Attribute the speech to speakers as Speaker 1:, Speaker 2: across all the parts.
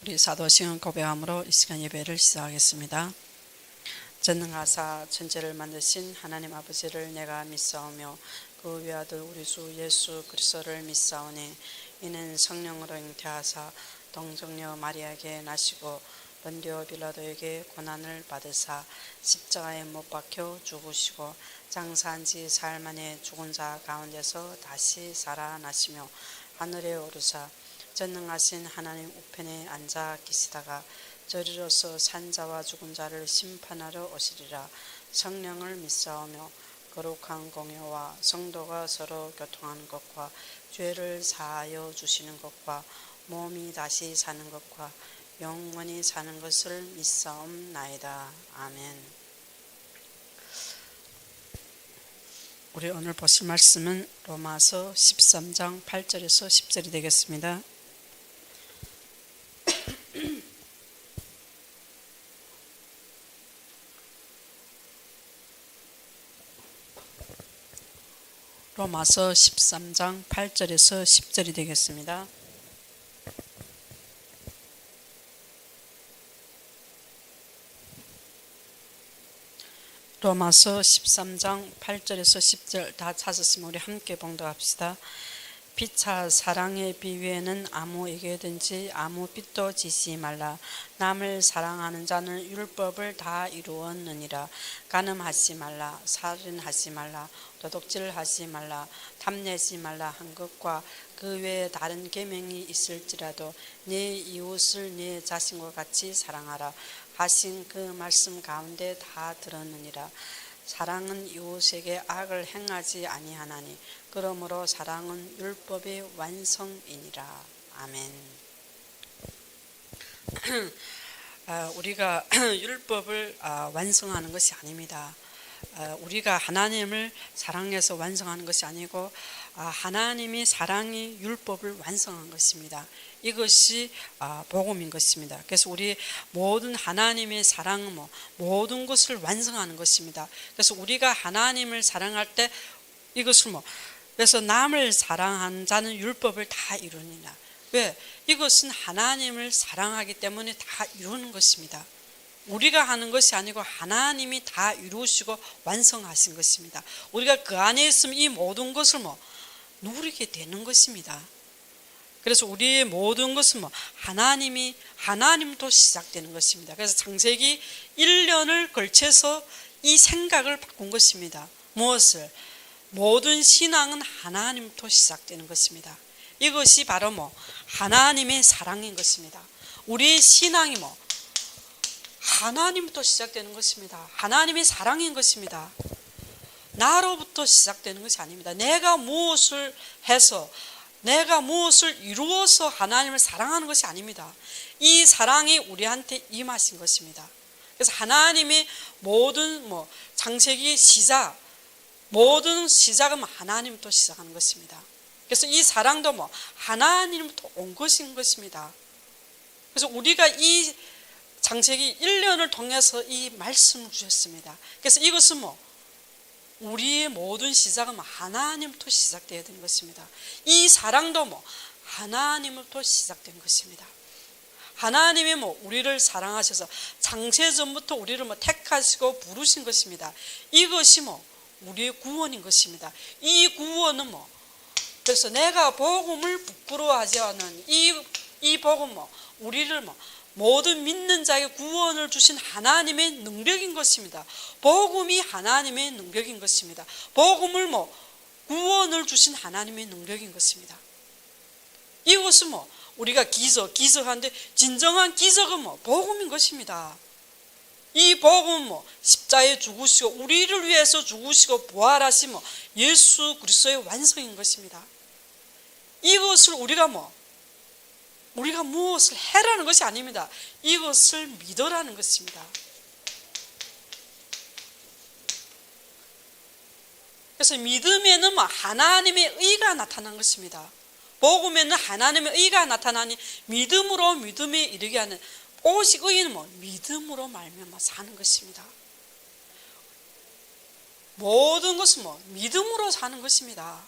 Speaker 1: 우리 사도신앙 고백함으로 이 시간 예배를 시작하겠습니다. 전능하사 천지를 만드신 하나님 아버지를 내가 믿사오며 그 외아들 우리 주 예수 그리스도를 믿사오니 이는 성령으로 잉태하사 동정녀 마리아에게 나시고 본디오 빌라도에게 고난을 받으사 십자가에 못 박혀 죽으시고 장사한 지 사흘 만에 죽은 자 가운데서 다시 살아나시며 하늘에 오르사 전능하신 하나님 우편에 앉아 계시다가 저리로서 산 자와 죽은 자를 심판하러 오시리라. 성령을 믿사오며 거룩한 공예와 성도가 서로 교통하는 것과 죄를 사하여 주시는 것과 몸이 다시 사는 것과 영원히 사는 것을 믿사옵나이다. 아멘. 우리 오늘 보실 말씀은 로마서 13장 8절에서 10절이 되겠습니다. 로마서 13장 8절에서 10절이 되겠습니다. 로마서 13장 8절에서 10절 다 찾았으면 우리 함께 봉독합시다. 피차 사랑의 비위에는 아무에게든지 아무 빚도 지지 말라. 남을 사랑하는 자는 율법을 다 이루었느니라. 간음하지 말라. 살인하지 말라. 도둑질하지 말라. 탐내지 말라 한 것과 그 외에 다른 계명이 있을지라도 네 이웃을 네 자신과 같이 사랑하라 하신 그 말씀 가운데 다 들었느니라. 사랑은 이웃에게 악을 행하지 아니하나니 그러므로 사랑은 율법의 완성이니라. 아멘. 우리가 율법을 완성하는 것이 아닙니다. 우리가 하나님을 사랑해서 완성하는 것이 아니고 하나님이 사랑이 율법을 완성한 것입니다. 이것이 복음인 것입니다. 그래서 우리 모든 하나님의 사랑은 모든 것을 완성하는 것입니다. 그래서 우리가 하나님을 사랑할 때 이것을 그래서 남을 사랑하는 자는 율법을 다 이루니라. 왜? 이것은 하나님을 사랑하기 때문에 다 이루는 것입니다. 우리가 하는 것이 아니고 하나님이 다 이루시고 완성하신 것입니다. 우리가 그 안에 있으면 이 모든 것을 누리게 되는 것입니다. 그래서 우리의 모든 것은 하나님부터 시작되는 것입니다. 그래서 창세기 1년을 걸쳐서 이 생각을 바꾼 것입니다. 무엇을? 모든 신앙은 하나님부터 시작되는 것입니다. 이것이 바로 하나님의 사랑인 것입니다. 우리의 신앙이 하나님부터 시작되는 것입니다. 하나님의 사랑인 것입니다. 나로부터 시작되는 것이 아닙니다. 내가 무엇을 해서 내가 무엇을 이루어서 하나님을 사랑하는 것이 아닙니다. 이 사랑이 우리한테 임하신 것입니다. 그래서 하나님의 모든 창세기 시작, 모든 시작은 하나님부터 시작하는 것입니다. 그래서 이 사랑도 하나님부터 온 것인 것입니다. 그래서 우리가 이 창세기 1년을 통해서 이 말씀을 주셨습니다. 그래서 이것은 우리의 모든 시작은 하나님부터 시작되어야 되는 것입니다. 이 사랑도 하나님부터 시작된 것입니다. 하나님이 우리를 사랑하셔서 창세전부터 우리를 택하시고 부르신 것입니다. 이것이 우리의 구원인 것입니다. 이 구원은 그래서 내가 복음을 부끄러워하지 않는 이 복음 우리를 모든 믿는 자에게 구원을 주신 하나님의 능력인 것입니다. 복음이 하나님의 능력인 것입니다. 복음을 구원을 주신 하나님의 능력인 것입니다. 이것은 우리가 기적하는데 진정한 기적은 복음인 것입니다. 이 복음은 십자가에 죽으시고 우리를 위해서 죽으시고 부활하신 예수 그리스도의 완성인 것입니다. 이것을 우리가 무엇을 해라는 것이 아닙니다. 이것을 믿으라는 것입니다. 그래서 믿음에는 하나님의 의가 나타난 것입니다. 복음에는 하나님의 의가 나타나니 믿음으로 믿음에 이르게 하는 오직 의는 믿음으로 말미암아 사는 것입니다. 모든 것은 믿음으로 사는 것입니다.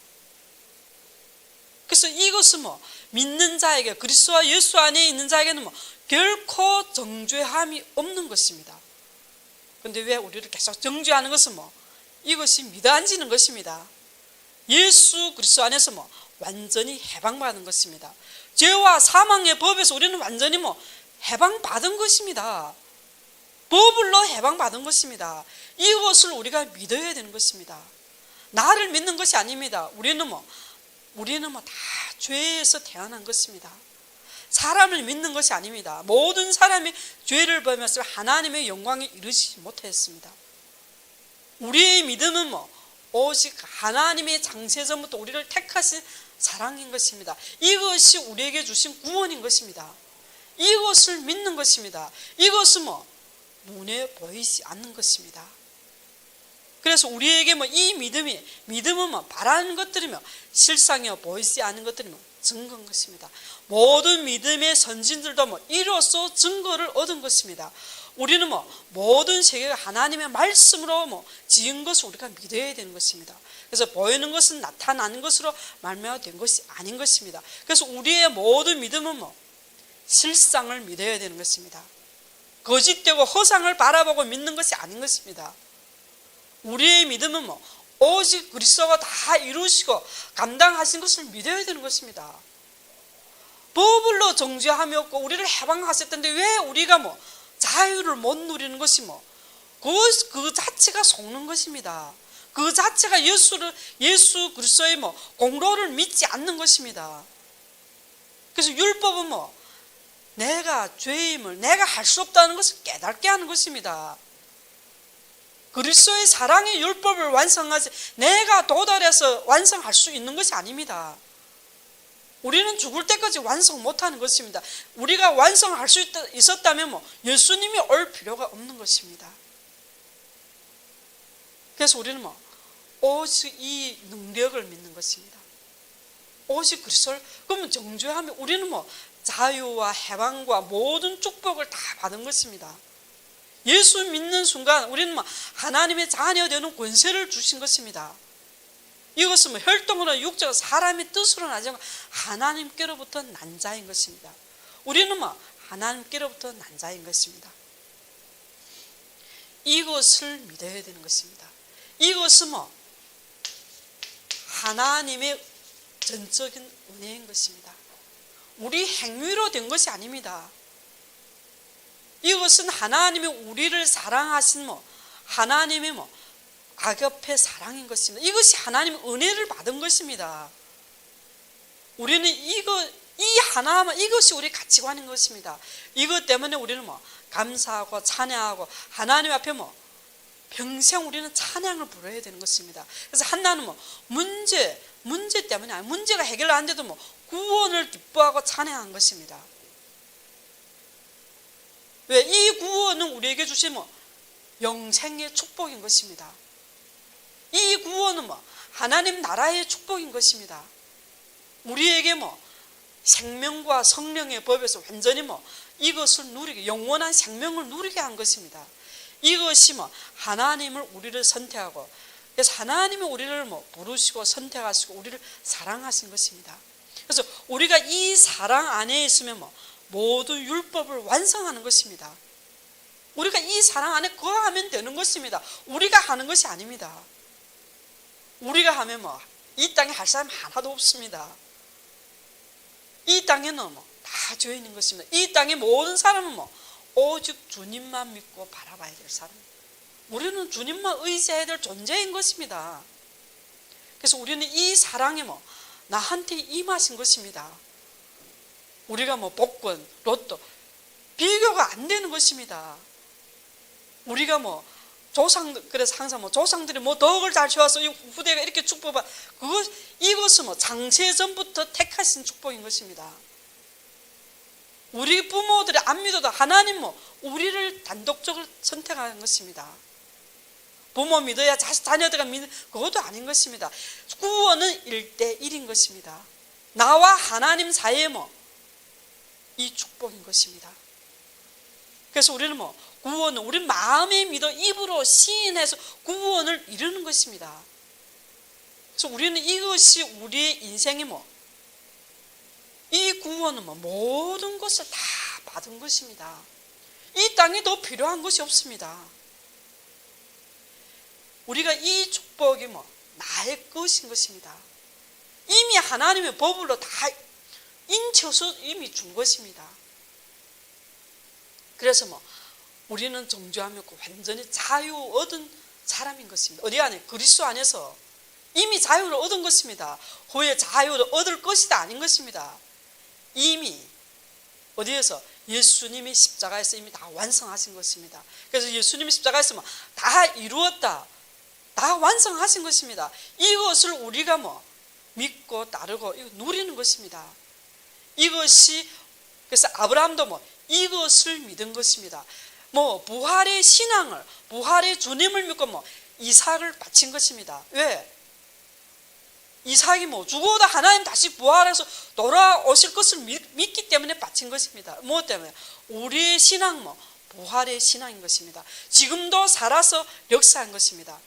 Speaker 1: 그래서 이것은 믿는 자에게, 그리스도와 예수 안에 있는 자에게는 결코 정죄함이 없는 것입니다. 그런데 왜 우리를 계속 정죄하는 것은 이것이 미단지는 것입니다. 예수 그리스도 안에서 완전히 해방받은 것입니다. 죄와 사망의 법에서 우리는 완전히 해방받은 것입니다. 법을로 해방받은 것입니다. 이것을 우리가 믿어야 되는 것입니다. 나를 믿는 것이 아닙니다. 우리는 다 죄에서 태어난 것입니다. 사람을 믿는 것이 아닙니다. 모든 사람이 죄를 범해서 하나님의 영광에 이르지 못했습니다. 우리의 믿음은 오직 하나님의 창세전부터 우리를 택하신 사랑인 것입니다. 이것이 우리에게 주신 구원인 것입니다. 이것을 믿는 것입니다. 이것은 눈에 보이지 않는 것입니다. 그래서 우리에게 이 믿음은 바라는 것들이며 실상에 보이지 않는 것들이며 증거인 것입니다. 모든 믿음의 선진들도 이로써 증거를 얻은 것입니다. 우리는 모든 세계가 하나님의 말씀으로 지은 것을 우리가 믿어야 되는 것입니다. 그래서 보이는 것은 나타나는 것으로 말미암아된 것이 아닌 것입니다. 그래서 우리의 모든 믿음은 실상을 믿어야 되는 것입니다. 거짓되고 허상을 바라보고 믿는 것이 아닌 것입니다. 우리의 믿음은 오직 그리스도가 다 이루시고 감당하신 것을 믿어야 되는 것입니다. 법을로 정죄함이 없고 우리를 해방하셨던데 왜 우리가 자유를 못 누리는 것이 그 자체가 속는 것입니다. 그 자체가 예수 그리스도의 공로를 믿지 않는 것입니다. 그래서 율법은 내가 죄임을 내가 할 수 없다는 것을 깨닫게 하는 것입니다. 그리스도의 사랑의 율법을 완성하지 내가 도달해서 완성할 수 있는 것이 아닙니다. 우리는 죽을 때까지 완성 못하는 것입니다. 우리가 완성할 수 있었다면 예수님이 올 필요가 없는 것입니다. 그래서 우리는 오직 이 능력을 믿는 것입니다. 오직 그리스도를, 그러면 정죄하면 우리는 자유와 해방과 모든 축복을 다 받은 것입니다. 예수 믿는 순간 우리는 하나님의 자녀 되는 권세를 주신 것입니다. 이것은 혈통으로 육체가 사람의 뜻으로 나지 않고 하나님께로부터 난 자인 것입니다. 우리는 하나님께로부터 난 자인 것입니다. 이것을 믿어야 되는 것입니다. 이것은 하나님의 전적인 은혜인 것입니다. 우리 행위로 된 것이 아닙니다. 이것은 하나님이 우리를 사랑하신 하나님의 아가페 사랑인 것입니다. 이것이 하나님의 은혜를 받은 것입니다. 우리는 이 하나만, 이것이 우리 가치관인 것입니다. 이것 때문에 우리는 감사하고 찬양하고 하나님 앞에 평생 우리는 찬양을 부려야 되는 것입니다. 그래서 한나는 문제 때문에 아니라 문제가 해결 안 돼도 구원을 기뻐하고 찬양한 것입니다. 왜? 이 구원은 우리에게 주신 영생의 축복인 것입니다. 이 구원은 하나님 나라의 축복인 것입니다. 우리에게 생명과 성령의 법에서 완전히 이것을 누리게, 영원한 생명을 누리게 한 것입니다. 이것이 하나님을 우리를 선택하고, 그래서 하나님이 우리를 부르시고 선택하시고 우리를 사랑하신 것입니다. 그래서 우리가 이 사랑 안에 있으면 모든 율법을 완성하는 것입니다. 우리가 이 사랑 안에 거하면 되는 것입니다. 우리가 하는 것이 아닙니다. 우리가 하면 이 땅에 할 사람 하나도 없습니다. 이 땅에는 다 죄인인 것입니다. 이 땅의 모든 사람은 오직 주님만 믿고 바라봐야 될 사람. 우리는 주님만 의지해야 될 존재인 것입니다. 그래서 우리는 이 사랑에 나한테 임하신 것입니다. 우리가 복권, 로또 비교가 안 되는 것입니다. 우리가 그래서 항상 조상들이 덕을 잘 지어서 후대가 이렇게 축복받, 이것은 창세전부터 택하신 축복인 것입니다. 우리 부모들이 안 믿어도 하나님 우리를 단독적으로 선택하는 것입니다. 부모 믿어야 자녀들가 믿는, 그것도 아닌 것입니다. 구원은 1대1인 것입니다. 나와 하나님 사이에 이 축복인 것입니다. 그래서 우리는 구원은 우리 마음에 믿어 입으로 시인해서 구원을 이루는 것입니다. 그래서 우리는 이것이 우리의 인생의 이 구원은 모든 것을 다 받은 것입니다. 이 땅에 더 필요한 것이 없습니다. 우리가 이 축복이 나의 것인 것입니다. 이미 하나님의 법으로 다 인쳐서 이미 준 것입니다. 그래서 우리는 정죄함이 없고 완전히 자유 얻은 사람인 것입니다. 어디 안에? 그리스도 안에서 이미 자유를 얻은 것입니다. 후에 자유를 얻을 것이다 아닌 것입니다. 이미 어디에서? 예수님이 십자가에서 이미 다 완성하신 것입니다. 그래서 예수님이 십자가에서 다 이루었다, 다 완성하신 것입니다. 이것을 우리가 믿고 따르고 누리는 것입니다. 이것이 그래서 아브라함도 이것을 믿은 것입니다. 부활의 신앙을, 부활의 주님을 믿고 이삭을 바친 것입니다. 왜? 이삭이 죽어도 하나님 다시 부활해서 돌아오실 것을 믿기 때문에 바친 것입니다. 무엇 때문에? 우리의 신앙, 부활의 신앙인 것입니다. 지금도 살아서 역사한 것입니다.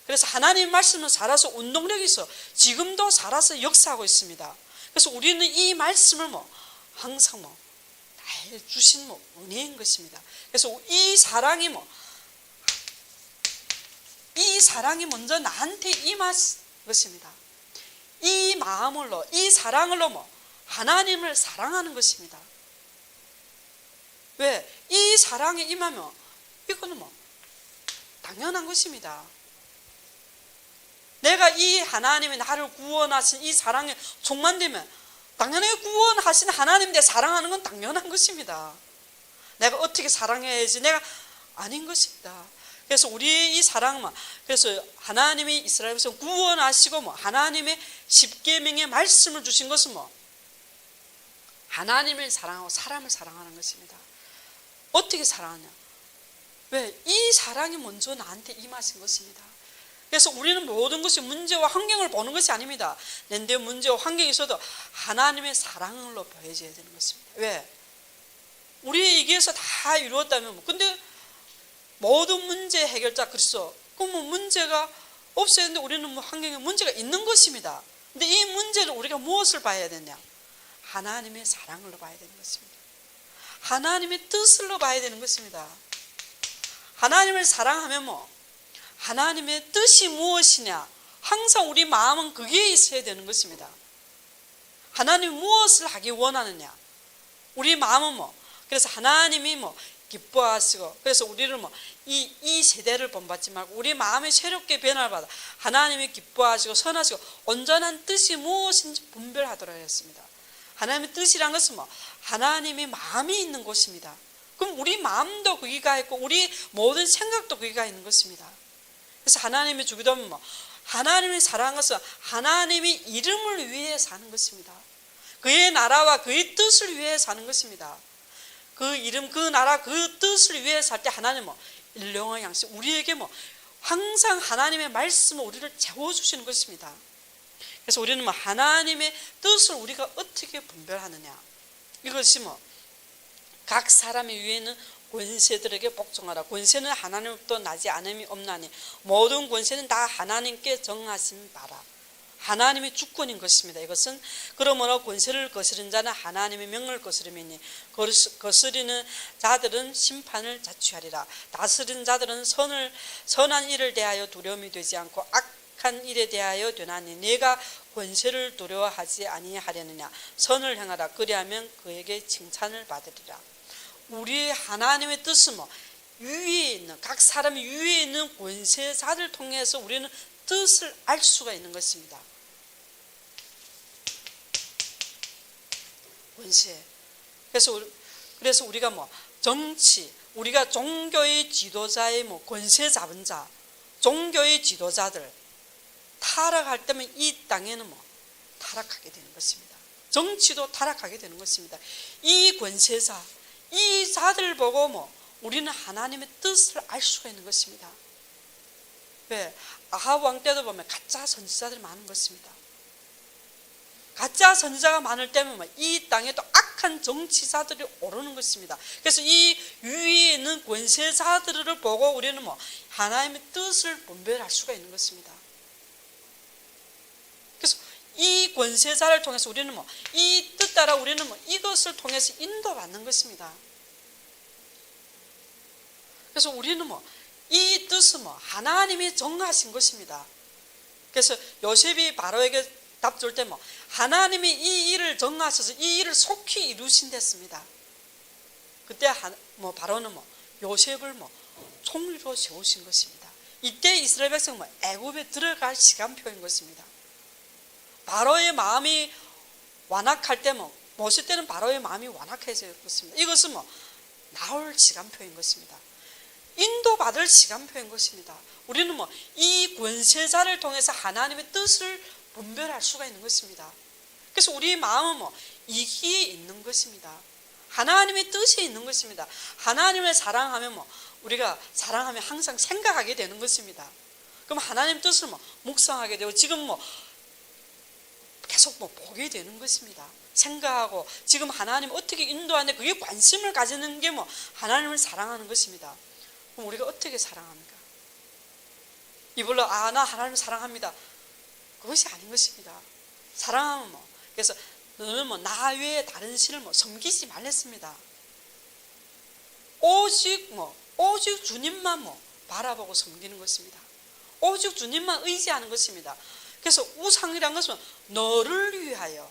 Speaker 1: 그래서 하나님의 말씀은 살아서 운동력이 있어 지금도 살아서 역사하고 있습니다. 그래서 우리는 이 말씀을 항상 다 주신 은혜인 것입니다. 그래서 이 사랑이 이 사랑이 먼저 나한테 임한 것입니다. 이 마음으로, 이 사랑으로 하나님을 사랑하는 것입니다. 왜? 이 사랑에 임하면 이거는 당연한 것입니다. 내가 이 하나님이 나를 구원하신 이 사랑에 충만되면 당연히 구원하신 하나님 내 사랑하는 건 당연한 것입니다. 내가 어떻게 사랑해야지 내가 아닌 것입니다. 그래서 우리의 이 사랑만, 그래서 하나님이 이스라엘 백성 구원하시고 하나님의 십계명의 말씀을 주신 것은 하나님을 사랑하고 사람을 사랑하는 것입니다. 어떻게 사랑하냐? 왜? 이 사랑이 먼저 나한테 임하신 것입니다. 그래서 우리는 모든 것이 문제와 환경을 보는 것이 아닙니다. 내 문제와 환경이 있어도 하나님의 사랑으로 보여져야 되는 것입니다. 왜? 우리에게서 다 이루었다면 근데 모든 문제 해결자 그리스도. 그럼 문제가 없어야 되는데 우리는 환경에 문제가 있는 것입니다. 근데 이 문제를 우리가 무엇을 봐야 되냐? 하나님의 사랑으로 봐야 되는 것입니다. 하나님의 뜻으로 봐야 되는 것입니다. 하나님을 사랑하면 하나님의 뜻이 무엇이냐? 항상 우리 마음은 그게 있어야 되는 것입니다. 하나님이 무엇을 하기 원하느냐? 우리 마음은 그래서 하나님이 기뻐하시고, 그래서 우리를 이 세대를 본받지 말고 우리 마음이 새롭게 변화를 받아 하나님이 기뻐하시고 선하시고 온전한 뜻이 무엇인지 분별하도록 했습니다. 하나님의 뜻이란 것은 하나님의 마음이 있는 곳입니다. 그럼 우리 마음도 거기가 있고 우리 모든 생각도 거기가 있는 것입니다. 그래서 하나님의 주기도는 하나님의 사랑한 것은 하나님의 이름을 위해 사는 것입니다. 그의 나라와 그의 뜻을 위해 사는 것입니다. 그 이름, 그 나라, 그 뜻을 위해 살 때 하나님은 일용할 양식, 우리에게 항상 하나님의 말씀을 우리를 채워주시는 것입니다. 그래서 우리는 하나님의 뜻을 우리가 어떻게 분별하느냐? 이것이 각 사람의 위에는 권세들에게 복종하라. 권세는 하나님으로부터 나지 않음이 없나니 모든 권세는 다 하나님께 정하신 바라. 하나님의 주권인 것입니다. 이것은 그러므로 권세를 거스른 자는 하나님의 명을 거스름이니 거스리는 자들은 심판을 자취하리라. 다스린 자들은 선한 일을 대하여 두려움이 되지 않고 악한 일에 대하여 되나니 내가 권세를 두려워하지 아니하려느냐. 선을 행하라. 그리하면 그에게 칭찬을 받으리라. 우리 하나님의 뜻은 위에 있는 각 사람이 위에 있는 권세자들 통해서 우리는 뜻을 알 수가 있는 것입니다. 권세. 그래서 우리가 정치, 우리가 종교의 지도자의 권세 잡은 자, 종교의 지도자들 타락할 때면 이 땅에는 타락하게 되는 것입니다. 정치도 타락하게 되는 것입니다. 이 권세자, 이 자들 보고 우리는 하나님의 뜻을 알 수가 있는 것입니다. 왜? 아합 왕 때도 보면 가짜 선지자들이 많은 것입니다. 가짜 선지자가 많을 때면 이 땅에 또 악한 정치자들이 오르는 것입니다. 그래서 이 위에 있는 권세자들을 보고 우리는 하나님의 뜻을 분별할 수가 있는 것입니다. 그래서 이 권세자를 통해서 우리는 뭐 이 뜻 따라 우리는 뭐 이것을 통해서 인도받는 것입니다. 그래서 우리는 뭐 이 뜻은 뭐 하나님이 정하신 것입니다. 그래서 요셉이 바로에게 답 줄 때 뭐 하나님이 이 일을 정하셔서 이 일을 속히 이루신댔습니다. 그때 뭐 바로는 뭐 요셉을 뭐 총리로 세우신 것입니다. 이때 이스라엘 백성은 뭐 애굽에 들어갈 시간표인 것입니다. 바로의 마음이 완악할 때 뭐 모세 때는 바로의 마음이 완악해졌습니다. 이것은 뭐 나올 시간표인 것입니다. 인도받을 시간표인 것입니다. 우리는 뭐 이 권세자를 통해서 하나님의 뜻을 분별할 수가 있는 것입니다. 그래서 우리 마음은 뭐 이기에 있는 것입니다. 하나님의 뜻이 있는 것입니다. 하나님을 사랑하면 뭐 우리가 사랑하면 항상 생각하게 되는 것입니다. 그럼 하나님 뜻을 뭐 묵상하게 되고 지금 뭐 계속 뭐 보게 되는 것입니다. 생각하고 지금 하나님 어떻게 인도하는데 그게 관심을 가지는 게 뭐 하나님을 사랑하는 것입니다. 그럼 우리가 어떻게 사랑합니까? 이걸로 나 하나님을 사랑합니다. 그것이 아닌 것입니다. 사랑하면 뭐 그래서 너는 뭐 나 외에 다른 신을 뭐 섬기지 말랬습니다. 오직 주님만 뭐 바라보고 섬기는 것입니다. 오직 주님만 의지하는 것입니다. 그래서 우상이란 것은 너를 위하여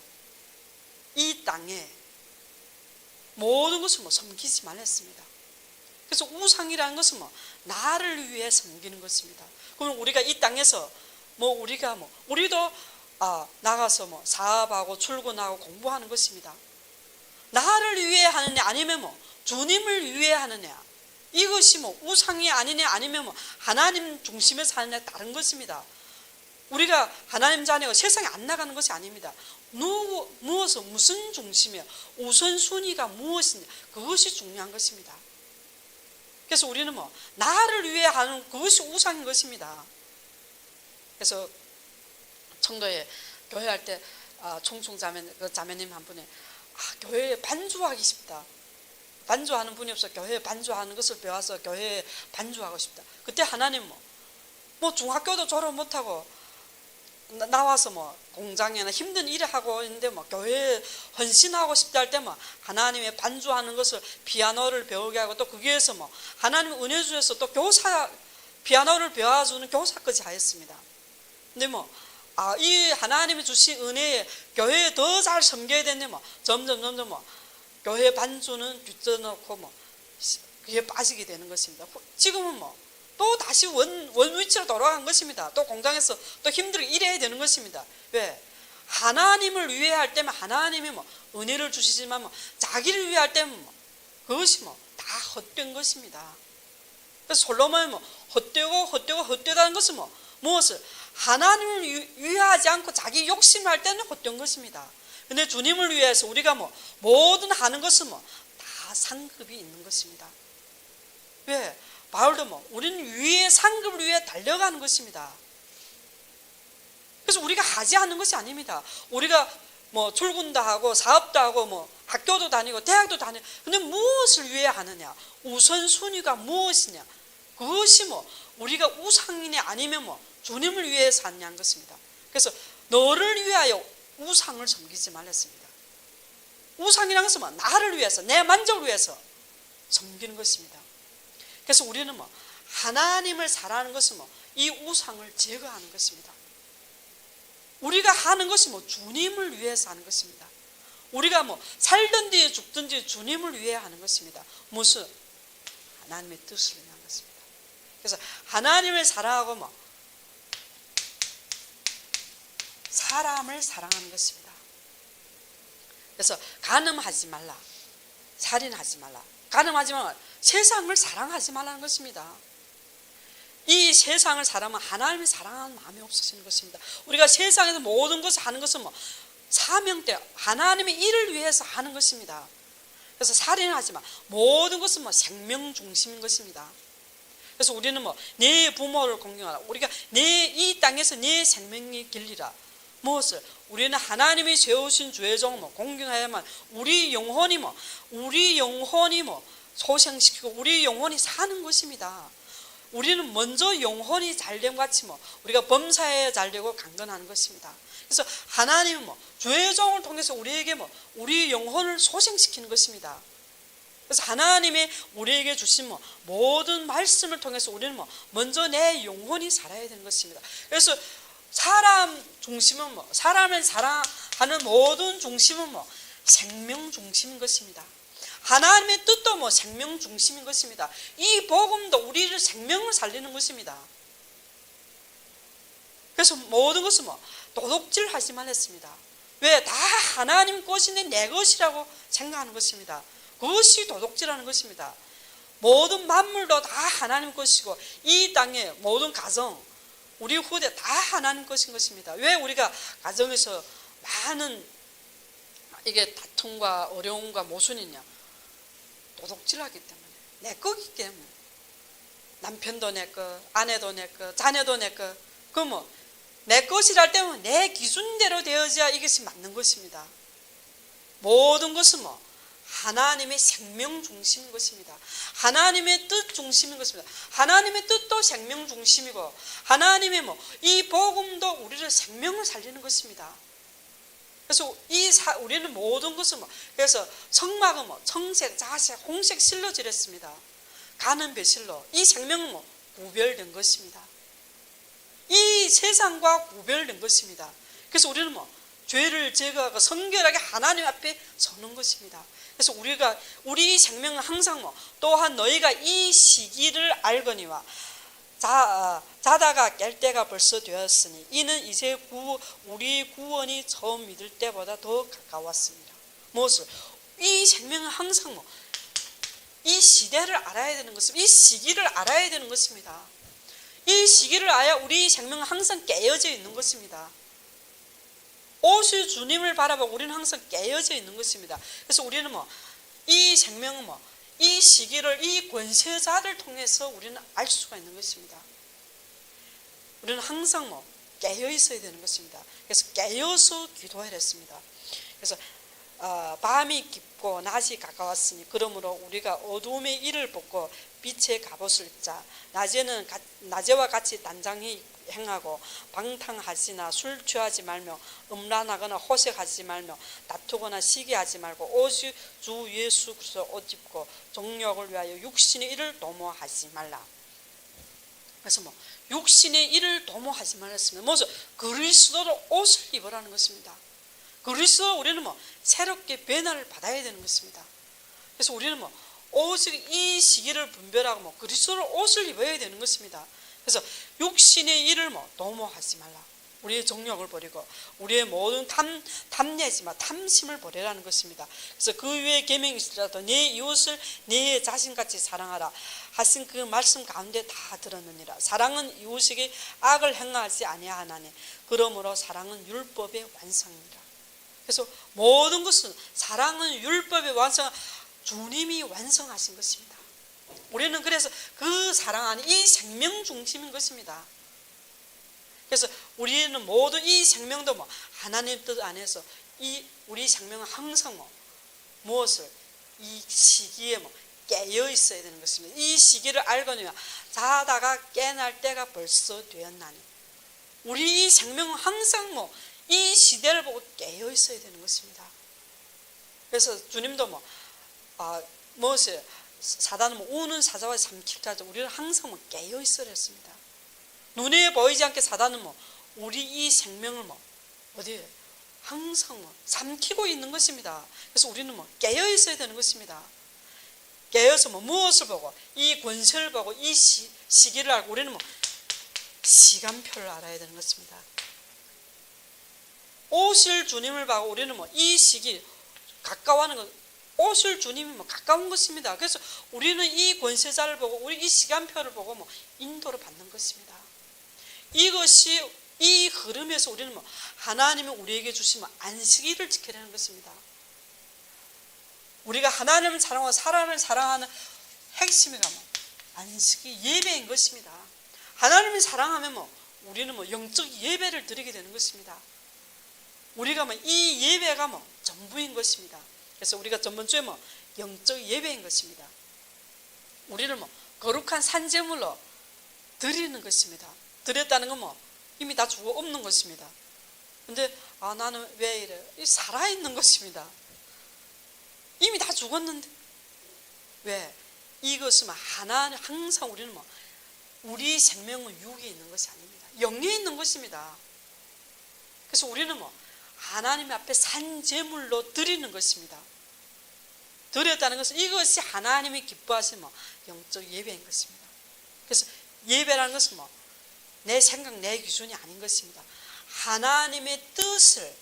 Speaker 1: 이 땅에 모든 것을 뭐 섬기지 말랬습니다. 그래서 우상이라는 것은 뭐 나를 위해 섬기는 것입니다. 그럼 우리가 이 땅에서 우리도 나가서 뭐 사업하고 출근하고 공부하는 것입니다. 나를 위해 하느냐 아니면 뭐 주님을 위해 하느냐, 이것이 뭐 우상이 아니냐 아니면 뭐 하나님 중심에서 하느냐 다른 것입니다. 우리가 하나님 자녀가 세상에 안 나가는 것이 아닙니다. 무슨 중심이에요? 우선순위가 무엇이냐, 그것이 중요한 것입니다. 그래서 우리는 뭐 나를 위해 하는 그것이 우상인 것입니다. 그래서 청도에 교회할 때 자매님 한 분이 교회에 반주하기 싶다. 반주하는 분이 없어 교회에 반주하는 것을 배워서 교회에 반주하고 싶다. 그때 하나님 뭐 중학교도 졸업 못하고 나와서 뭐 공장에나 힘든 일을 하고 있는데 뭐 교회에 헌신하고 싶다 할 때 뭐 하나님의 반주하는 것을 피아노를 배우게 하고 또 거기에서 뭐 하나님 은혜 주셔서 또 교사 피아노를 배워주는 교사까지 하였습니다. 근데 뭐 이 하나님이 주신 은혜에 교회에 더 잘 섬겨야 되는데 뭐 점점 뭐 교회 반주는 빗어넣고 뭐 그게 빠지게 되는 것입니다. 지금은 뭐 또 다시 원 위치로 돌아간 것입니다. 또 공장에서 또 힘들게 일해야 되는 것입니다. 왜? 하나님을 위해 할 때면 하나님이 뭐 은혜를 주시지만 뭐 자기를 위해 할 때면 뭐 그것이 뭐 다 헛된 것입니다. 그래서 솔로몬이 뭐 헛되다는 것은 뭐 무엇을? 하나님을 위하지 않고 자기 욕심을 할 때는 헛된 것입니다. 근데 주님을 위해서 우리가 뭐 모든 하는 것은 뭐 다 상급이 있는 것입니다. 왜? 바울도 뭐 우리는 위에 상급을 위해 달려가는 것입니다. 그래서 우리가 하지 않는 것이 아닙니다. 우리가 뭐 출근도 하고 사업도 하고 뭐 학교도 다니고 대학도 다니고, 근데 무엇을 위해 하느냐? 우선순위가 무엇이냐? 그것이 뭐 우리가 우상이냐 아니면 뭐 주님을 위해서 하느냐는 것입니다. 그래서 너를 위하여 우상을 섬기지 말랬습니다. 우상이라는 것은 뭐 나를 위해서, 내 만족을 위해서 섬기는 것입니다. 그래서 우리는 뭐 하나님을 사랑하는 것은 뭐 이 우상을 제거하는 것입니다. 우리가 하는 것이 뭐 주님을 위해서 하는 것입니다. 우리가 뭐 살든지 죽든지 주님을 위해 하는 것입니다. 무슨? 하나님의 뜻을 위한 것입니다. 그래서 하나님을 사랑하고 뭐 사람을 사랑하는 것입니다. 그래서 간음하지 말라, 살인하지 말라, 간음하지 말라, 세상을 사랑하지 말라는 것입니다. 이 세상을 사랑하면 하나님을 사랑하는 마음이 없어지는 것입니다. 우리가 세상에서 모든 것을 하는 것은 뭐 사명대 하나님의 일을 위해서 하는 것입니다. 그래서 살인하지 마. 모든 것은 뭐 생명 중심인 것입니다. 그래서 우리는 뭐 내 부모를 공경하라. 우리가 이 땅에서 내 생명이 길리라. 무엇을? 우리는 하나님이 세우신 주의 종을 뭐 공경해야만 우리 영혼이 소생시키고 우리 영혼이 사는 것입니다. 우리는 먼저 영혼이 잘됨 같이 뭐 우리가 범사에 잘되고 강건하는 것입니다. 그래서 하나님은 뭐 죄의 종을 통해서 우리에게 뭐 우리 영혼을 소생시키는 것입니다. 그래서 하나님의 우리에게 주신 뭐 모든 말씀을 통해서 우리는 뭐 먼저 내 영혼이 살아야 되는 것입니다. 그래서 사람 중심은 뭐 사람을 사랑하는 모든 중심은 뭐 생명 중심인 것입니다. 하나님의 뜻도 뭐 생명 중심인 것입니다. 이 복음도 우리를 생명을 살리는 것입니다. 그래서 모든 것은 뭐 도둑질 하지 말랬습니다. 왜? 다 하나님 것인데 내 것이라고 생각하는 것입니다. 그것이 도둑질하는 것입니다. 모든 만물도 다 하나님 것이고 이 땅의 모든 가정, 우리 후대 다 하나님 것인 것입니다. 왜 우리가 가정에서 많은 이게 다툼과 어려움과 모순이냐? 도둑질하기 때문에, 내 거기 때문에. 남편도 내 거, 아내도 내 거, 자녀도 내 거. 그 뭐 내 것이랄 때면 내 기준대로 되어져야 이것이 맞는 것입니다. 모든 것은 뭐 하나님의 생명 중심인 것입니다. 하나님의 뜻 중심인 것입니다. 하나님의 뜻도 생명 중심이고 하나님의 뭐 이 복음도 우리를 생명을 살리는 것입니다. 그래서 우리는 모든 것을 뭐 그래서 성막은 뭐 청색, 자색, 홍색 실로 지렸습니다. 가는 배실로 이 생명은 뭐 구별된 것입니다. 이 세상과 구별된 것입니다. 그래서 우리는 뭐 죄를 제거하고 성결하게 하나님 앞에 서는 것입니다. 그래서 우리 생명은 항상 뭐 또한 너희가 이 시기를 알거니와 자다가 깰 때가 벌써 되었으니 이는 이제 우리 구원이 처음 믿을 때보다 더 가까웠습니다. 무엇을? 이 생명은 항상 뭐 이 시대를 알아야 되는 것입니다. 이 시기를 알아야 되는 것입니다. 이 시기를 알아야 우리 생명은 항상 깨어져 있는 것입니다. 오실 주님을 바라보고 우리는 항상 깨어져 있는 것입니다. 그래서 우리는 뭐 이 생명은 뭐 이 시기를 이 권세자를 통해서 우리는 알 수가 있는 것입니다. 우리는 항상 뭐 깨어 있어야 되는 것입니다. 그래서 깨어서 기도해야 했습니다. 그래서 밤이 깊고 낮이 가까웠으니 그러므로 우리가 어두움의 일을 벗고 빛의 갑옷을 입자. 낮에와 같이 단장히 행하고 방탕하지나 술 취하지 말며 음란하거나 호색하지 말며 다투거나 시기하지 말고 오직 주 예수 그리스도 옷 입고 정욕을 위하여 육신의 일을 도모하지 말라. 그래서 뭐 육신의 일을 도모하지 말았습니다. 뭐죠? 그리스도로 옷을 입으라는 것입니다. 그리스도 우리는 뭐 새롭게 변화를 받아야 되는 것입니다. 그래서 우리는 뭐 오직 이 시기를 분별하고 뭐 그리스도로 옷을 입어야 되는 것입니다. 그래서 육신의 일을 뭐 도모하지 말라. 우리의 정욕을 버리고 우리의 모든 탐내지마 탐심을 버리라는 것입니다. 그래서 그 위에 계명이 있으라도 내 이웃을 내 자신같이 사랑하라 하신 그 말씀 가운데 다 들었느니라. 사랑은 이웃에게 악을 행하지 아니하나니 그러므로 사랑은 율법의 완성이라. 그래서 모든 것은 사랑은 율법의 완성, 주님이 완성하신 것입니다. 우리는 그래서 그 사랑 안에 이 생명 중심인 것입니다. 그래서 우리는 모두 이 생명도 뭐 하나님 뜻 안에서 우리 생명은 항상 무엇을 이 시기에 깨어 있어야 되는 것입니다. 이 시기를 알거니와 자다가 깨날 때가 벌써 되었나니 우리 이 생명은 항상 이 시대를 보고 깨어 있어야 되는 것입니다. 그래서 주님도 무엇을 사단은 우는 사자와 삼킬 자죠. 우리는 항상 깨어 있어야 했습니다. 눈에 보이지 않게 사단은 우리 이 생명을 어디에 항상 삼키고 있는 것입니다. 그래서 우리는 깨어 있어야 되는 것입니다. 깨어서 무엇을 보고 이 권세를 보고 이 시기를 알고 우리는 시간표를 알아야 되는 것입니다. 오실 주님을 보고 우리는 이 시기 가까워하는 것, 오실 주님이 가까운 것입니다. 그래서 우리는 이 권세자를 보고 우리 이 시간표를 보고 인도를 받는 것입니다. 이것이 이 흐름에서 우리는 하나님이 우리에게 주신 안식일을 지켜야 하는 것입니다. 우리가 하나님을 사랑하고 사람을 사랑하는 핵심이 안식이 예배인 것입니다. 하나님을 사랑하면 우리는 영적 예배를 드리게 되는 것입니다. 우리가 이 예배가 전부인 것입니다. 그래서 우리가 전번주에 영적 예배인 것입니다. 우리를 거룩한 산제물로 드리는 것입니다. 드렸다는 건 이미 다 주고 없는 것입니다. 근데 나는 왜 이래? 이 살아있는 것입니다. 이미 다 죽었는데. 왜? 이것은 하나님, 항상 우리는 우리 생명은 육에 있는 것이 아닙니다. 영에 있는 것입니다. 그래서 우리는 하나님 앞에 산제물로 드리는 것입니다. 드렸다는 것은 이것이 하나님이 기뻐하시는 영적 예배인 것입니다. 그래서 예배라는 것은 내 생각, 내 기준이 아닌 것입니다. 하나님의 뜻을,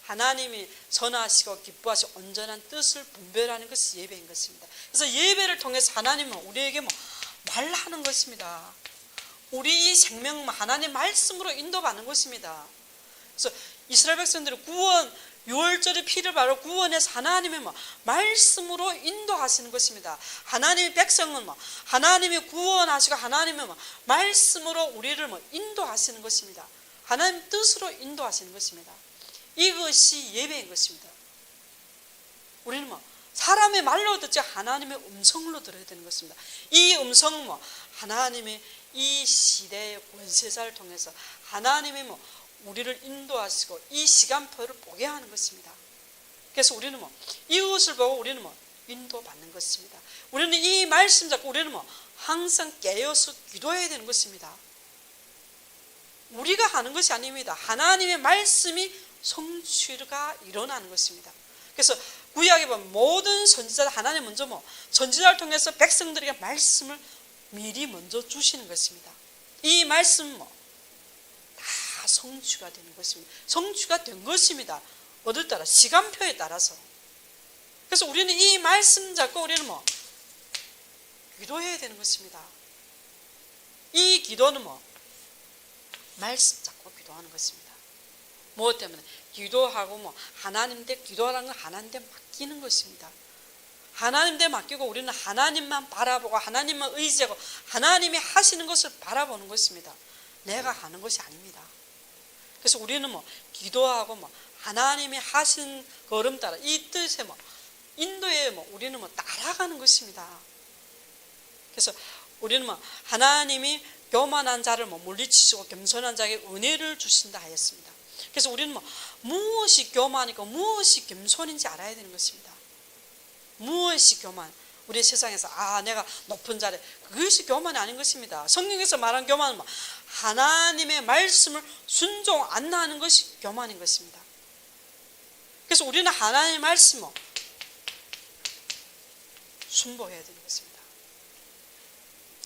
Speaker 1: 하나님이 선하시고 기뻐하시고 온전한 뜻을 분별하는 것이 예배인 것입니다. 그래서 예배를 통해서 하나님은 우리에게 말하는 것입니다. 우리 이 생명 하나님의 말씀으로 인도받는 것입니다. 그래서 이스라엘 백성들이 구원, 6월절에 피를 바르고 구원해서 하나님의 말씀으로 인도하시는 것입니다. 하나님의 백성은 하나님이 구원하시고 하나님의 말씀으로 우리를 인도하시는 것입니다. 하나님 뜻으로 인도하시는 것입니다. 이것이 예배인 것입니다. 우리는 사람의 말로 듣지 하나님의 음성으로 들어야 되는 것입니다. 이 음성은 하나님의 이 시대의 권세자를 통해서 하나님의 우리를 인도하시고 이 시간표를 보게 하는 것입니다. 그래서 우리는 이것을 보고 우리는 인도받는 것입니다. 우리는 이 말씀 잡고 우리는 항상 깨어서 기도해야 되는 것입니다. 우리가 하는 것이 아닙니다. 하나님의 말씀이 성취가 일어나는 것입니다. 그래서 구약에 보면 모든 선지자들 하나님 먼저 선지자를 통해서 백성들에게 말씀을 미리 먼저 주시는 것입니다. 이 말씀 다 성취가 되는 것입니다. 성취가 된 것입니다. 어딜 따라? 시간표에 따라서. 그래서 우리는 이 말씀 잡고 우리는 기도해야 되는 것입니다. 이 기도는 말씀 잡고 기도하는 것입니다. 무엇 때문에? 기도하고 하나님 대 기도하라는 건 하나님 대 맡기는 것입니다. 하나님 대 맡기고 우리는 하나님만 바라보고 하나님만 의지하고 하나님이 하시는 것을 바라보는 것입니다. 내가 하는 것이 아닙니다. 그래서 우리는 기도하고 하나님이 하신 걸음 따라 이 뜻에 인도에 우리는 따라가는 것입니다. 그래서 우리는 하나님이 교만한 자를 물리치시고 겸손한 자에게 은혜를 주신다 하였습니다. 그래서 우리는 무엇이 교만이고 무엇이 겸손인지 알아야 되는 것입니다. 무엇이 교만? 우리 세상에서 내가 높은 자래, 그것이 교만이 아닌 것입니다. 성경에서 말한 교만은 하나님의 말씀을 순종 안 하는 것이 교만인 것입니다. 그래서 우리는 하나님의 말씀을 순복해야 되는 것입니다.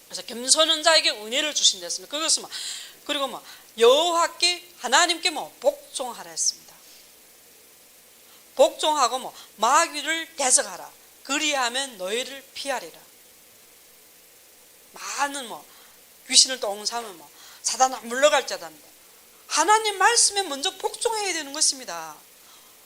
Speaker 1: 그래서 겸손한 자에게 은혜를 주신다 했습니다. 그것은 그리고 여호와께 하나님께 복종하라 했습니다. 복종하고 마귀를 대적하라. 그리하면 너희를 피하리라. 많은 귀신을 똥삼으면 사단아 물러갈 자답니다. 하나님 말씀에 먼저 복종해야 되는 것입니다.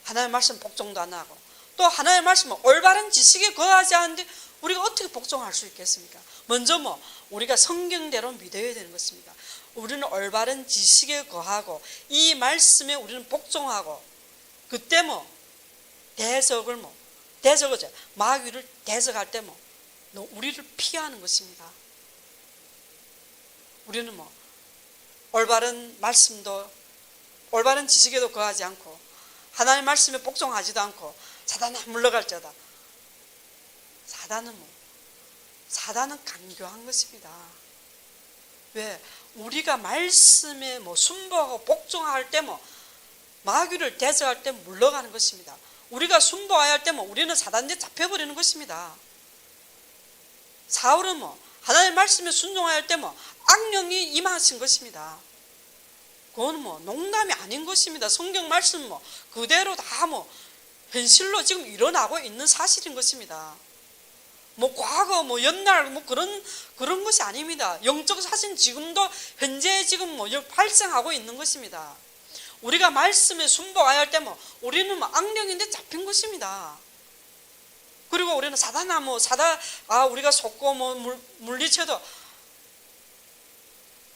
Speaker 1: 하나님 말씀 복종도 안 하고 또 하나님 말씀은 올바른 지식에 거하지 않는데 우리가 어떻게 복종할 수 있겠습니까? 먼저 우리가 성경대로 믿어야 되는 것입니다. 우리는 올바른 지식에 거하고 이 말씀에 우리는 복종하고 그때 대적을 마귀를 대적할 때 우리를 피하는 것입니다. 우리는 올바른 말씀도 올바른 지식에도 거하지 않고 하나님 말씀에 복종하지도 않고 사단아 물러갈 자다. 사단은 간교한 것입니다. 왜? 우리가 말씀에 순복하고 복종할 때 마귀를 대적할 때 물러가는 것입니다. 우리가 순복해야 할 때 우리는 사단에 잡혀버리는 것입니다. 사울은 하나님의 말씀에 순종해야 할 때 악령이 임하신 것입니다. 그건 농담이 아닌 것입니다. 성경 말씀 그대로 다 현실로 지금 일어나고 있는 사실인 것입니다. 과거 옛날 그런 것이 아닙니다. 영적 사실 지금도 현재 지금 발생하고 있는 것입니다. 우리가 말씀에 순복해야 할 때 우리는 악령인데 잡힌 것입니다. 그리고 우리는 우리가 속고 물리쳐도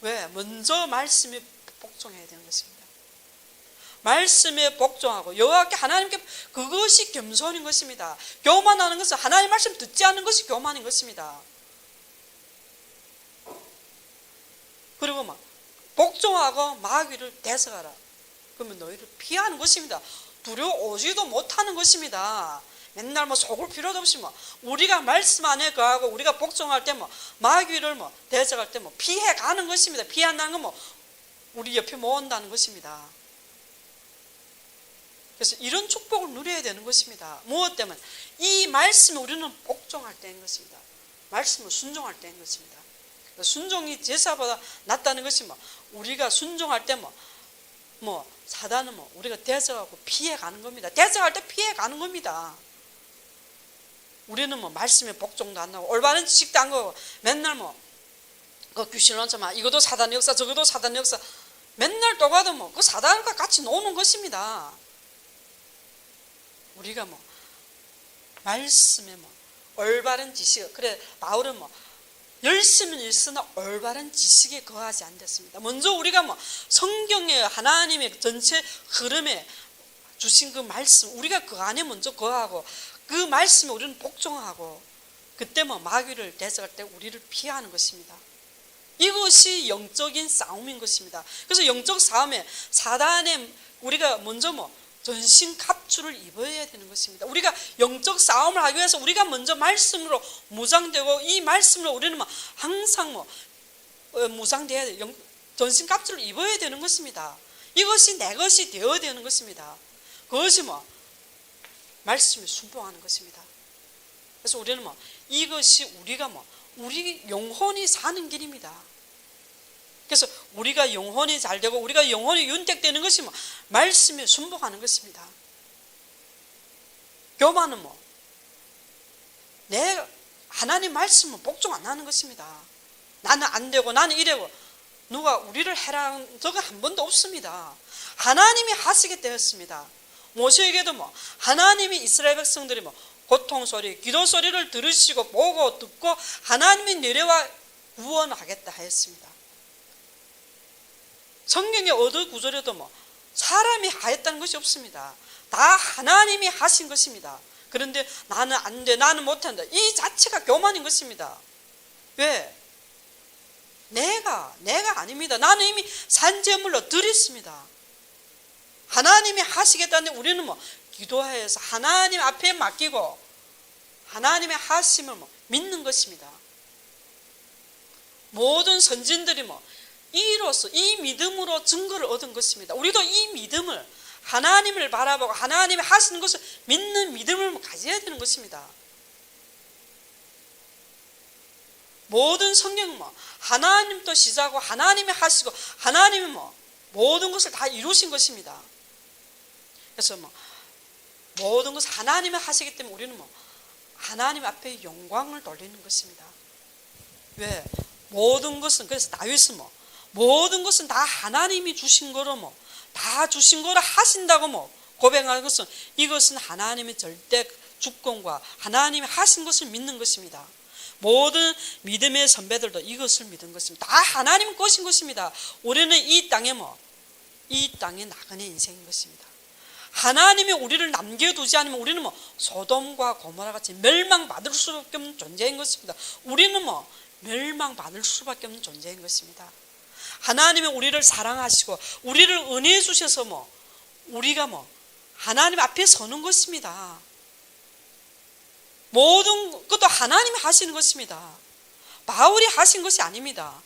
Speaker 1: 왜? 먼저 말씀에 복종해야 되는 것입니다. 말씀에 복종하고 여호와께 하나님께 그것이 겸손인 것입니다. 교만하는 것은 하나님 말씀 듣지 않는 것이 교만인 것입니다. 그리고 복종하고 마귀를 대적하라. 그러면 너희를 피하는 것입니다. 두려워오지도 못하는 것입니다. 맨날 속을 필요도 없이 우리가 말씀 안에 거하고 우리가 복종할 때 마귀를 대적할 때 피해 가는 것입니다. 피한다는 건 우리 옆에 못 온다는 것입니다. 그래서 이런 축복을 누려야 되는 것입니다. 무엇 때문에? 이 말씀에 우리는 복종할 때인 것입니다. 말씀을 순종할 때인 것입니다. 순종이 제사보다 낫다는 것이 우리가 순종할 때 사단은 우리가 대적하고 피해 가는 겁니다. 대적할 때 피해 가는 겁니다. 우리는 말씀에 복종도 안 하고 올바른 지식도 안 하고 맨날 그 귀신을 얹어마 이것도 사단의 역사 저것도 사단의 역사 맨날 또 가도 그 사단과 같이 노는 것입니다. 우리가 말씀에 올바른 지식, 그래 바울은 열심히 일쓰나 올바른 지식에 거하지 않겠습니다. 먼저 우리가 성경의 하나님의 전체 흐름에 주신 그 말씀, 우리가 그 안에 먼저 거하고 그 말씀에 우리는 복종하고 그때 마귀를 대적할 때 우리를 피하는 것입니다. 이것이 영적인 싸움인 것입니다. 그래서 영적 싸움에 사단에 우리가 먼저 전신 갑주를 입어야 되는 것입니다. 우리가 영적 싸움을 하기 위해서 우리가 먼저 말씀으로 무장되고 이 말씀으로 우리는 항상 무장되어야 돼요. 전신 갑주를 입어야 되는 것입니다. 이것이 내 것이 되어야 되는 것입니다. 그것이 말씀에 순종하는 것입니다. 그래서 우리는 이것이 우리가 우리 영혼이 사는 길입니다. 그래서 우리가 영혼이 잘 되고 우리가 영혼이 윤택되는 것이 말씀에 순종하는 것입니다. 교만은 내 하나님 말씀은 복종 안 하는 것입니다. 나는 안 되고 나는 이래고 누가 우리를 해라는 적은 한 번도 없습니다. 하나님이 하시게 되었습니다. 모세에게도 하나님이 이스라엘 백성들이 고통소리, 기도소리를 들으시고 보고 듣고 하나님이 내려와 구원하겠다 하였습니다. 성경의 어느 구절에도 사람이 하였다는 것이 없습니다. 다 하나님이 하신 것입니다. 그런데 나는 안 돼, 나는 못한다. 이 자체가 교만인 것입니다. 왜? 내가 아닙니다. 나는 이미 산제물로 드렸습니다. 하나님이 하시겠다는데 우리는 기도해서 하나님 앞에 맡기고 하나님의 하심을 믿는 것입니다. 모든 선진들이 이로써 이 믿음으로 증거를 얻은 것입니다. 우리도 이 믿음을 하나님을 바라보고 하나님이 하시는 것을 믿는 믿음을 가져야 되는 것입니다. 모든 성경은 하나님도 시작하고 하나님이 하시고 하나님이 모든 것을 다 이루신 것입니다. 그래서 모든 것을 하나님이 하시기 때문에 우리는 하나님 앞에 영광을 돌리는 것입니다. 왜? 모든 것은 그래서 다윗은 모든 것은 다 하나님이 주신 거로 다 주신 거로 하신다고 고백하는 것은 이것은 하나님의 절대 주권과 하나님이 하신 것을 믿는 것입니다. 모든 믿음의 선배들도 이것을 믿은 것입니다. 다 하나님 것인 것입니다. 우리는 이 땅에 나그네 인생인 것입니다. 하나님이 우리를 남겨두지 않으면 우리는 소돔과 고모라 같이 멸망받을 수밖에 없는 존재인 것입니다. 우리는 멸망받을 수밖에 없는 존재인 것입니다. 하나님이 우리를 사랑하시고 우리를 은혜해 주셔서 우리가 하나님 앞에 서는 것입니다. 모든 것도 하나님이 하시는 것입니다. 바울이 하신 것이 아닙니다.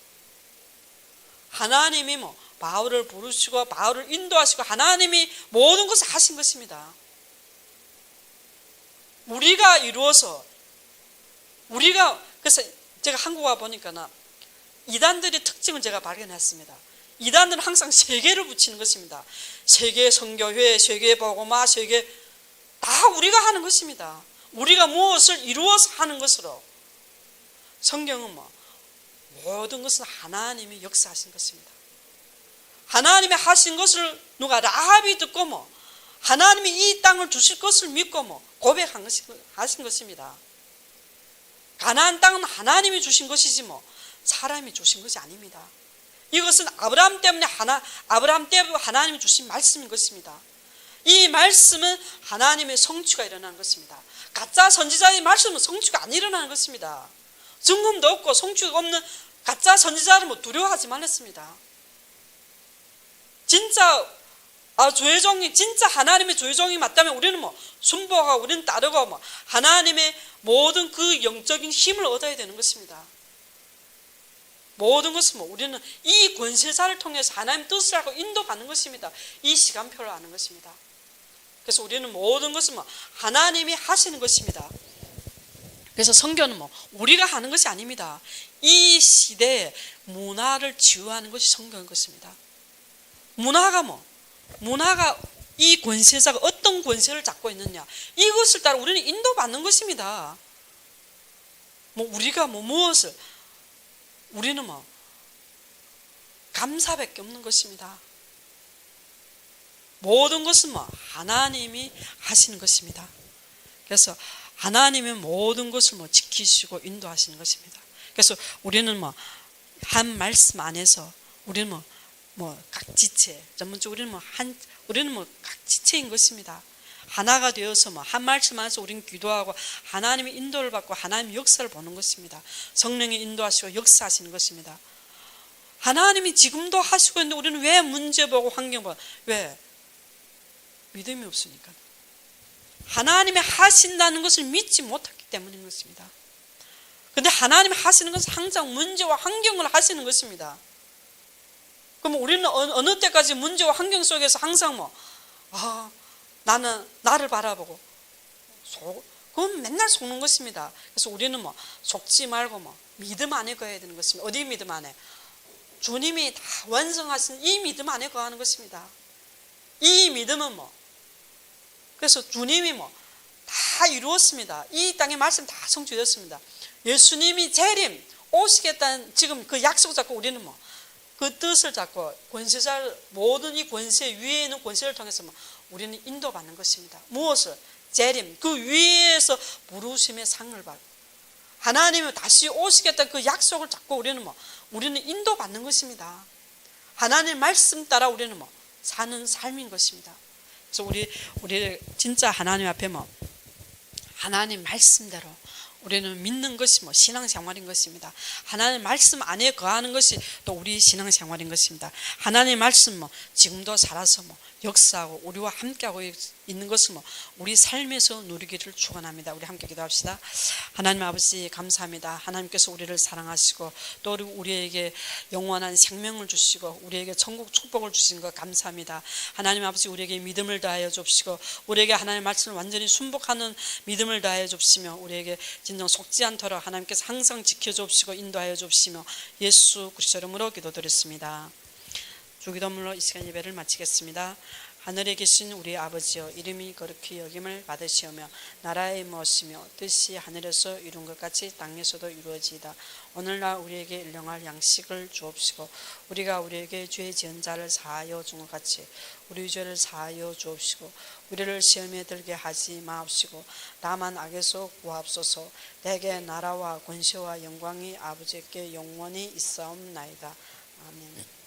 Speaker 1: 하나님이 바울을 부르시고 바울을 인도하시고 하나님이 모든 것을 하신 것입니다. 우리가 이루어서 그래서 제가 한국 와 보니까 이단들의 특징을 제가 발견했습니다. 이단들은 항상 세계를 붙이는 것입니다. 세계 선교회, 세계 복음화, 세계 다 우리가 하는 것입니다. 우리가 무엇을 이루어서 하는 것으로. 성경은 모든 것은 하나님이 역사하신 것입니다. 하나님이 하신 것을 누가 라합이 듣고 하나님이 이 땅을 주실 것을 믿고 고백하신 것입니다. 가나안 땅은 하나님이 주신 것이지 사람이 주신 것이 아닙니다. 이것은 아브라함 때문에 하나님이 주신 말씀인 것입니다. 이 말씀은 하나님의 성취가 일어나는 것입니다. 가짜 선지자의 말씀은 성취가 안 일어나는 것입니다. 증거도 없고 성취가 없는 가짜 선지자를 두려워하지 말랬습니다. 진짜 조회종이 진짜 하나님의 조회종이 맞다면 우리는 뭐 순복하고 우리는 따르고 뭐 하나님의 모든 그 영적인 힘을 얻어야 되는 것입니다. 모든 것은 뭐 우리는 이 권세자를 통해서 하나님 뜻을 알고 인도받는 것입니다. 이 시간표를 아는 것입니다. 그래서 우리는 모든 것은 뭐 하나님이 하시는 것입니다. 그래서 성경은 뭐 우리가 하는 것이 아닙니다. 이 시대에 문화를 지휘하는 것이 성경인 것입니다. 문화가 이 권세자가 어떤 권세를 잡고 있느냐, 이것을 따라 우리는 인도받는 것입니다. 우리가 무엇을, 우리는 감사밖에 없는 것입니다. 모든 것은 하나님이 하시는 것입니다. 그래서 하나님의 모든 것을 지키시고 인도하시는 것입니다. 그래서 우리는 한 말씀 안에서 우리는 각 지체, 전문적으로 우리는 각 지체인 것입니다. 하나가 되어서 한 말씀 안에서 우리는 기도하고 하나님의 인도를 받고 하나님의 역사를 보는 것입니다. 성령이 인도하시고 역사하시는 것입니다. 하나님이 지금도 하시고 있는데 우리는 왜 문제 보고 환경 보고, 왜? 믿음이 없으니까. 하나님이 하신다는 것을 믿지 못했기 때문인 것입니다. 그런데 하나님이 하시는 것은 항상 문제와 환경을 하시는 것입니다. 그럼 우리는 어느 때까지 문제와 환경 속에서 항상 나는 나를 바라보고 그건 맨날 속는 것입니다. 그래서 우리는 속지 말고 믿음 안에 거해야 되는 것입니다. 어디 믿음 안에? 주님이 다 완성하신 이 믿음 안에 거하는 것입니다. 이 믿음은 그래서 주님이 다 이루었습니다. 이 땅의 말씀 다 성취되었습니다. 예수님이 재림 오시겠다는 지금 그 약속을 잡고 우리는 그 뜻을 잡고 권세자, 모든 이 권세 위에 있는 권세를 통해서 우리는 인도받는 것입니다. 무엇을? 재림, 그 위에서 부르심의 상을 받고 하나님은 다시 오시겠다는 그 약속을 잡고 우리는 인도받는 것입니다. 하나님의 말씀 따라 우리는 사는 삶인 것입니다. 그래서 우리 진짜 하나님 앞에 하나님 말씀대로 우리는 믿는 것이 신앙생활인 것입니다. 하나님의 말씀 안에 거하는 것이 또 우리 신앙생활인 것입니다. 하나님의 말씀 지금도 살아서 역사하고 우리와 함께하고 있는 것은 우리 삶에서 누리기를 축원합니다. 우리 함께 기도합시다. 하나님 아버지 감사합니다. 하나님께서 우리를 사랑하시고 또 우리에게 영원한 생명을 주시고 우리에게 천국 축복을 주신 것 감사합니다. 하나님 아버지 우리에게 믿음을 다하여 줍시고 우리에게 하나님의 말씀을 완전히 순복하는 믿음을 다하여 줍시며 우리에게 진정 속지 않도록 하나님께서 항상 지켜줍시고 인도하여 줍시며 예수 그리스도 이름으로 기도드렸습니다. 주기도문으로 이 시간 예배를 마치겠습니다. 하늘에 계신 우리 아버지여, 이름이 거룩히 여김을 받으시오며 나라의 무엇이며 뜻이 하늘에서 이룬 것 같이 땅에서도 이루어지이다. 오늘날 우리에게 일용할 양식을 주옵시고 우리가 우리에게 죄 지은 자를 사하여 준 것 같이 우리 죄를 사하여 주옵시고 우리를 시험에 들게 하지 마옵시고 다만 악에서 구하옵소서. 내게 나라와 권세와 영광이 아버지께 영원히 있사옵나이다. 아멘.